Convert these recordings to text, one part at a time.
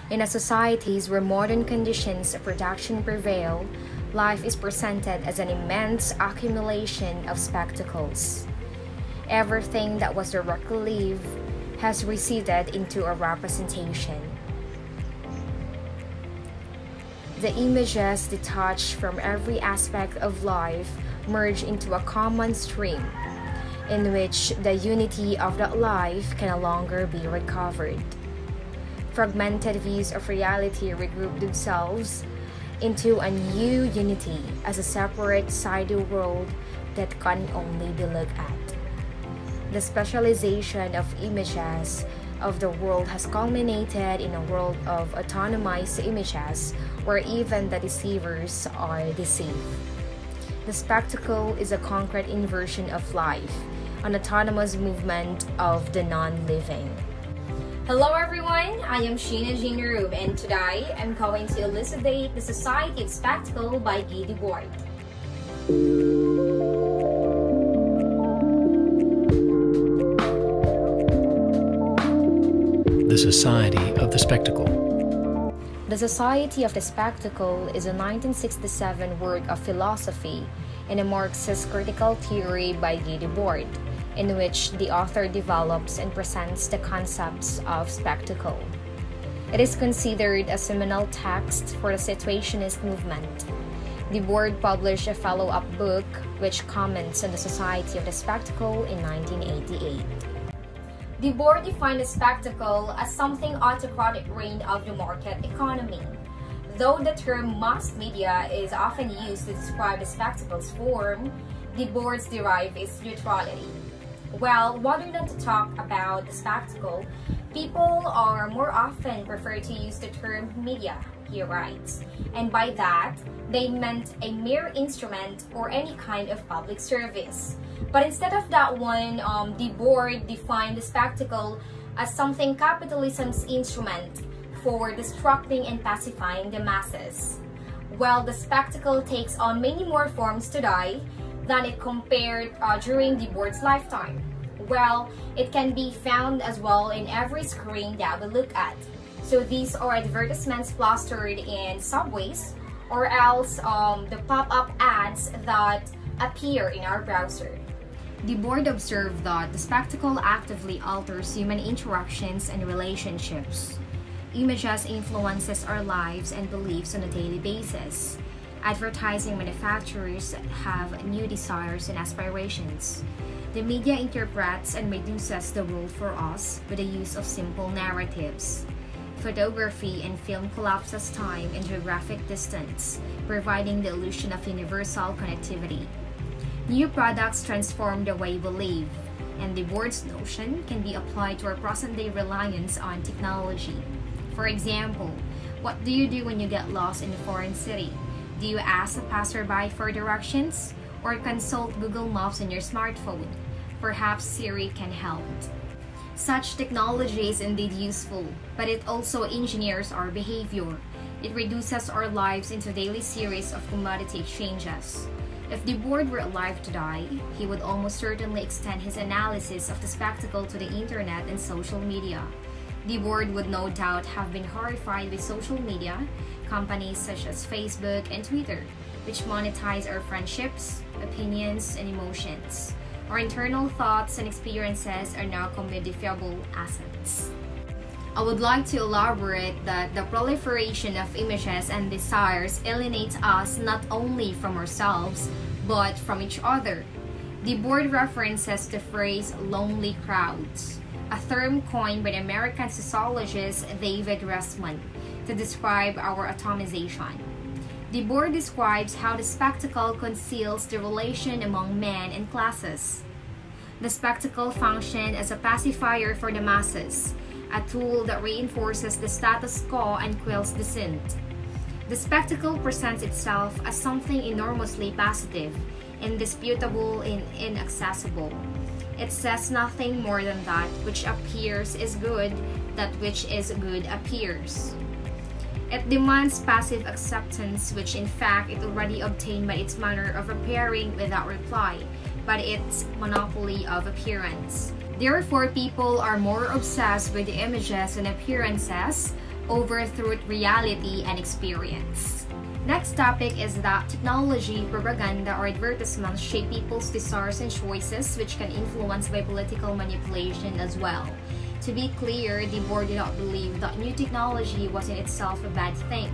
In a societies where modern conditions of production prevail, life is presented as an immense accumulation of spectacles. Everything that was directly lived has receded into a representation. The images detached from every aspect of life merge into a common stream, in which the unity of that life can no longer be recovered. Fragmented views of reality regroup themselves into a new unity as a separate sided world that can only be looked at. The specialization of images of the world has culminated in a world of autonomized images where even the deceivers are deceived. The spectacle is a concrete inversion of life, an autonomous movement of the non-living. Hello everyone, I am Sheena Jean Rube, and today I'm going to elucidate the Society of Spectacle by Guy Debord. The Society of the Spectacle. The Society of the Spectacle is a 1967 work of philosophy and a Marxist critical theory by Guy Debord, in which the author develops and presents the concepts of spectacle. It is considered a seminal text for the Situationist movement. Debord published a follow-up book which comments on the Society of the Spectacle in 1988. Debord defined the spectacle as something autocratic reign of the market economy. Though the term mass media is often used to describe the spectacle's form, Debord's derive its neutrality. Well, rather than to talk about the spectacle, people are more often prefer to use the term media, he writes. And by that, they meant a mere instrument or any kind of public service. But instead of that one, Debord defined the spectacle as something capitalism's instrument for destructing and pacifying the masses. Well, the spectacle takes on many more forms today than it compared during Debord's lifetime. Well, it can be found as well in every screen that we look at. So these are advertisements plastered in subways, or else the pop-up ads that appear in our browser. Debord observed that the spectacle actively alters human interactions and relationships. Images influences our lives and beliefs on a daily basis. Advertising manufacturers have new desires and aspirations. The media interprets and reduces the world for us with the use of simple narratives. Photography and film collapses time and geographic distance, providing the illusion of universal connectivity. New products transform the way we live, and Debord's notion can be applied to our present-day reliance on technology. For example, what do you do when you get lost in a foreign city? Do you ask a passerby for directions, or consult Google Maps on your smartphone? Perhaps Siri can help. Such technology is indeed useful, but it also engineers our behavior. It reduces our lives into a daily series of commodity exchanges. If Debord were alive today, he would almost certainly extend his analysis of the spectacle to the internet and social media. Debord would no doubt have been horrified with social media, companies such as Facebook and Twitter, which monetize our friendships, opinions, and emotions. Our internal thoughts and experiences are now communifiable assets. I would like to elaborate that the proliferation of images and desires alienates us not only from ourselves, but from each other. Debord references the phrase lonely crowds, a term coined by the American sociologist David Ressman to describe our atomization. Debord describes how the spectacle conceals the relation among men and classes. The spectacle functioned as a pacifier for the masses, a tool that reinforces the status quo and quells dissent. The spectacle presents itself as something enormously positive, indisputable, and inaccessible. It says nothing more than that which appears is good, that which is good appears. It demands passive acceptance, which in fact it already obtained by its manner of appearing without reply, but its monopoly of appearance. Therefore, people are more obsessed with the images and appearances over truth, reality, and experience. Next topic is that technology, propaganda, or advertisements shape people's desires and choices, which can influence by political manipulation as well. To be clear, the board did not believe that new technology was in itself a bad thing.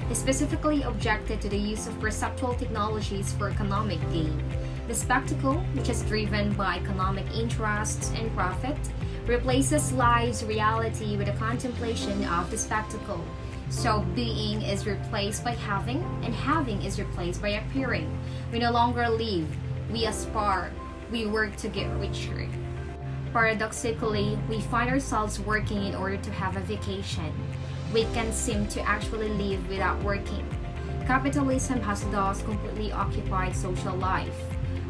They specifically objected to the use of perceptual technologies for economic gain. The spectacle, which is driven by economic interests and profit, replaces life's reality with a contemplation of the spectacle. So being is replaced by having, and having is replaced by appearing. We no longer live, we aspire, we work to get richer. Paradoxically, we find ourselves working in order to have a vacation. We can seem to actually live without working. Capitalism has thus completely occupied social life.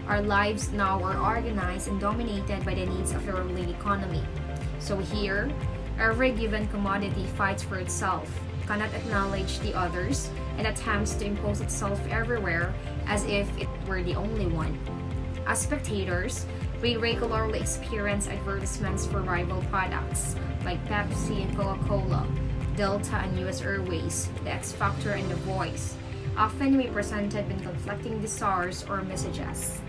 Our lives now are organized and dominated by the needs of the ruling economy. So here, every given commodity fights for itself, cannot acknowledge the others, and attempts to impose itself everywhere as if it were the only one. As spectators, we regularly experience advertisements for rival products like Pepsi and Coca-Cola, Delta and US Airways, The X Factor and The Voice, often represented with conflicting desires or messages.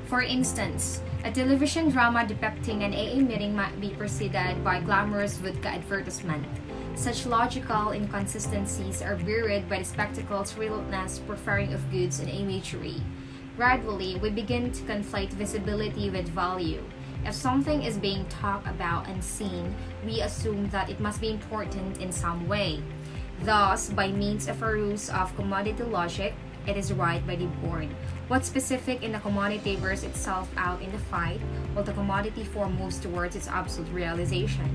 For instance, a television drama depicting an AA meeting might be preceded by glamorous vodka advertisement. Such logical inconsistencies are buried by the spectacle's relentless preferring of goods and imagery. Gradually, we begin to conflate visibility with value. If something is being talked about and seen, we assume that it must be important in some way. Thus, by means of a ruse of commodity logic, it is right by the board. What's specific in the commodity wears itself out in the fight, while the commodity form moves towards its absolute realization.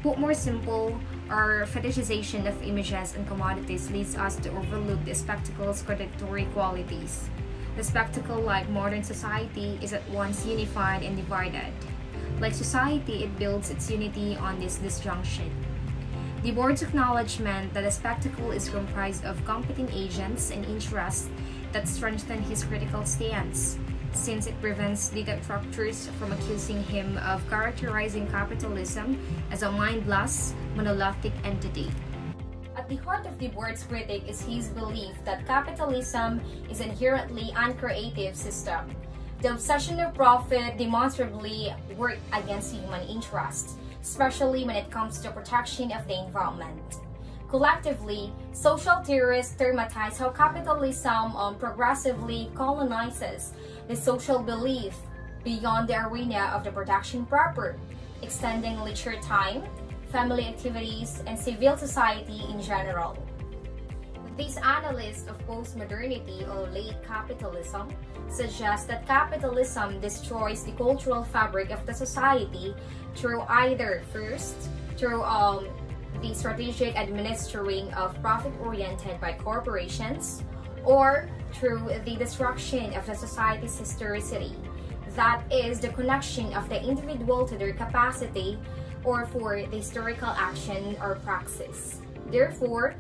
Put more simple, our fetishization of images and commodities leads us to overlook the spectacle's contradictory qualities. The spectacle, like modern society, is at once unified and divided. Like society, it builds its unity on this disjunction. The board's acknowledgement that the spectacle is comprised of competing agents and interests that strengthen his critical stance, since it prevents the detractors from accusing him of characterizing capitalism as a mindless, monolithic entity. At the heart of the board's critique is his belief that capitalism is an inherently uncreative system. The obsession of profit demonstrably works against human interests, especially when it comes to protection of the environment. Collectively, social theorists dramatize how capitalism progressively colonizes the social belief beyond the arena of the production proper, extending leisure time, family activities, and civil society in general. These analysts of postmodernity or late capitalism suggest that capitalism destroys the cultural fabric of the society through either, first, through the strategic administering of profit-oriented by corporations, or through the destruction of the society's historicity, that is, the connection of the individual to their capacity or for the historical action or praxis. Therefore,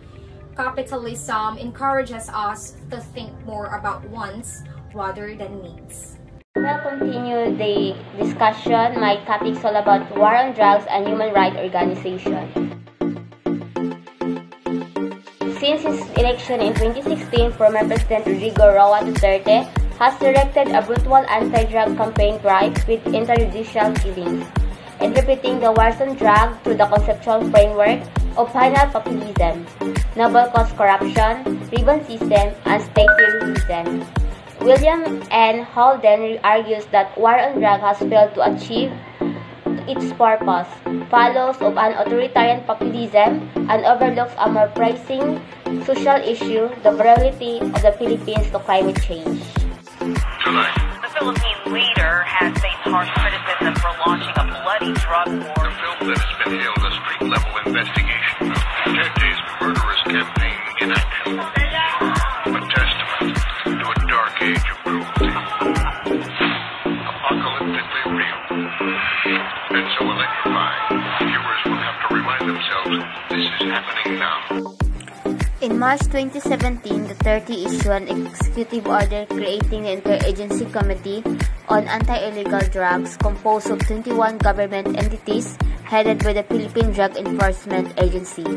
capitalism encourages us to think more about wants rather than needs. We'll continue the discussion. My topic is all about war on drugs and human rights organization. Since his election in 2016, former President Rodrigo Roa Duterte has directed a brutal anti-drug campaign drive with interjudicial killings, interpreting the wars on drugs through the conceptual framework of final populism, noble cause corruption, ribbon system, and state terrorism. William N. Holden argues that war on drugs has failed to achieve its purpose, follows of an authoritarian populism, and overlooks a more pressing social issue, the vulnerability of the Philippines to climate change. Tonight, the Philippine leader has faced harsh criticism for launching a bloody drug war. the film that has been hailed a street-level investigation of Duterte's murderous campaign in action, a testament to a dark age of cruelty, apocalyptically real. And so electrifying, viewers will have to remind themselves this is happening now. March 2017, Duterte issued an executive order creating the Interagency Committee on Anti-Illegal Drugs composed of 21 government entities headed by the Philippine Drug Enforcement Agency,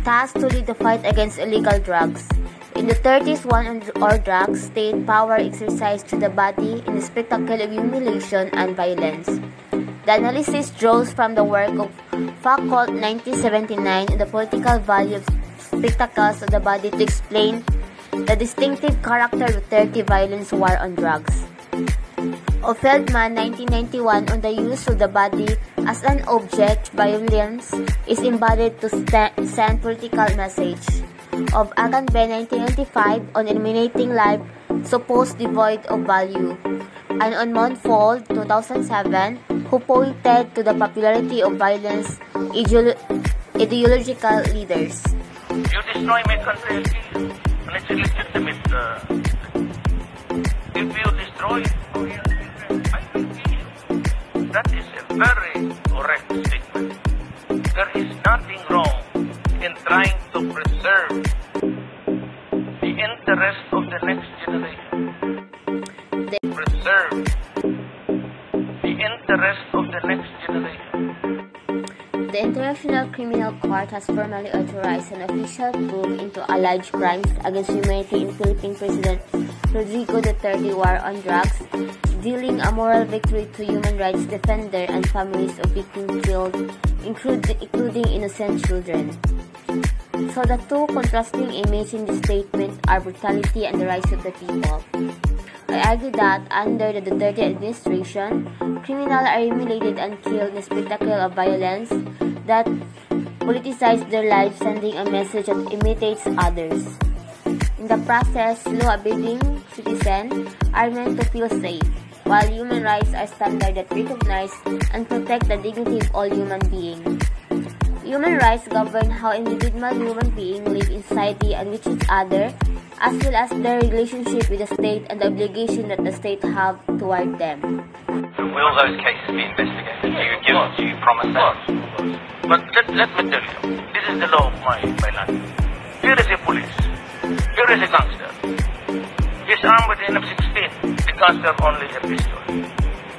tasked to lead the fight against illegal drugs. In the 30s, one or drugs, state power exercised through the body in the spectacle of humiliation and violence. The analysis draws from the work of Foucault 1979 on the political value of spectacles of the body to explain the distinctive character of Duterte violence war on drugs. Of Feldman 1991 on the use of the body as an object, violence is embodied to send political message. Of Agamben 1995 on eliminating life supposed devoid of value, and on Montfort 2007 who pointed to the popularity of violence ideological leaders. You destroy my country, I'll kill you. And it's illegitimate. If you destroy Korea, I will kill you. That is a very correct statement. There is nothing wrong in trying to preserve the interest of the next generation. Preserve the interest of the next generation. The International Criminal Court has formally authorized an official probe into alleged crimes against humanity in Philippine President Rodrigo Duterte war on drugs, dealing a moral victory to human rights defender and families of victims killed, including innocent children. So the two contrasting images in the statement are brutality and the rights of the people. I argue that under the Duterte administration, criminals are humiliated and killed in a spectacle of violence that politicizes their lives, sending a message that imitates others. In the process, law-abiding citizens are meant to feel safe, while human rights are standards that recognize and protect the dignity of all human beings. Human rights govern how individual human beings live in society and with each other, as well as their relationship with the state and the obligation that the state have toward them. Will those cases be investigated? Do you promise that? But let me tell you, this is the law of my land. Here is a police. Here is a gangster. He's armed with an M16. The gangster only a pistol.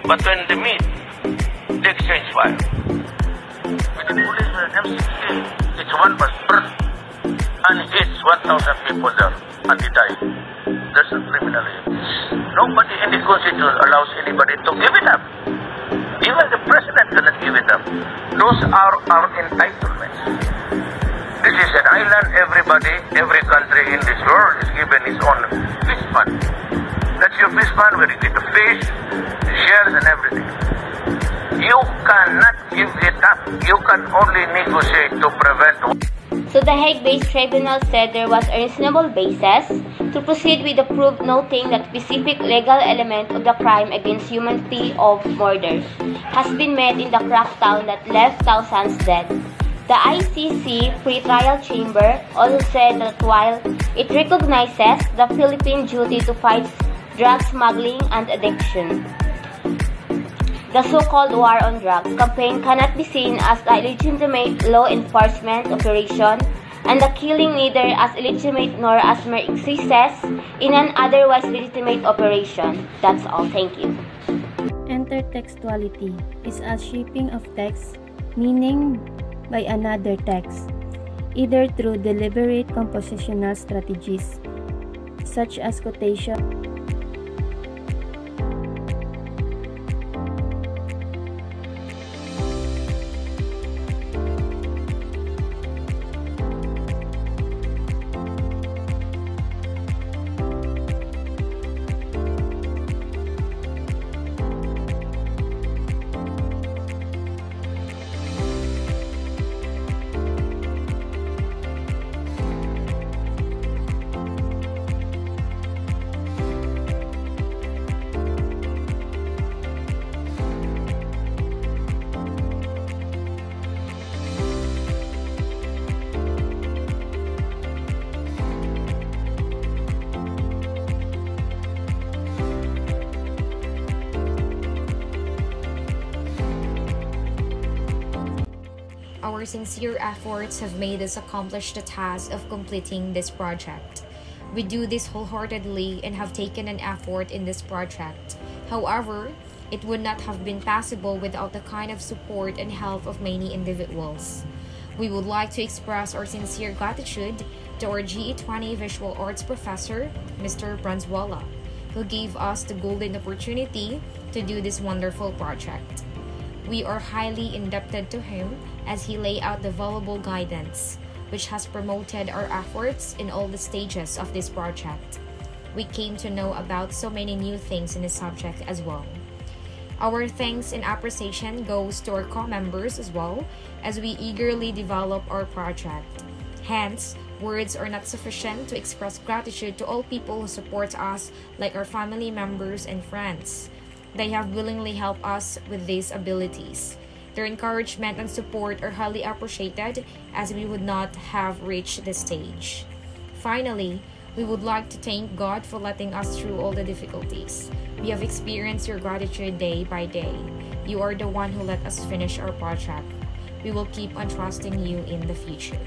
But when they meet, they exchange fire. With the police with an M16, each one was burnt and hits 1,000 people there and they die. That's a criminal. Nobody in the Constitution allows anybody to give it up. Even the president cannot give it up. Those are our entitlements. This is an island. Every country in this world is given its own fish fund. That's your fish fund where you get the fish, the shares and everything. You cannot give it up. You can only negotiate to prevent. So the Hague-based tribunal said there was a reasonable basis to proceed with the proof, noting that specific legal element of the crime against humanity of murders has been met in the crackdown that left thousands dead. The ICC pre-trial chamber also said that while it recognizes the Philippine duty to fight drug smuggling and addiction, the so-called war on drugs campaign cannot be seen as a legitimate law enforcement operation, and the killing neither as illegitimate nor as mere excesses in an otherwise legitimate operation. That's all. Thank you. Intertextuality is a shaping of text meaning by another text, either through deliberate compositional strategies such as quotation, your sincere efforts have made us accomplish the task of completing this project. We do this wholeheartedly and have taken an effort in this project. However, it would not have been possible without the kind of support and help of many individuals. We would like to express our sincere gratitude to our GE20 Visual Arts professor, Mr. Branswala, who gave us the golden opportunity to do this wonderful project. We are highly indebted to him as he laid out the valuable guidance, which has promoted our efforts in all the stages of this project. We came to know about so many new things in the subject as well. Our thanks and appreciation goes to our co-members as well, as we eagerly develop our project. Hence, words are not sufficient to express gratitude to all people who support us, like our family members and friends. They have willingly helped us with these abilities. Their encouragement and support are highly appreciated, as we would not have reached this stage. Finally, we would like to thank God for letting us through all the difficulties. We have experienced your gratitude day by day. You are the one who let us finish our project. We will keep on trusting you in the future.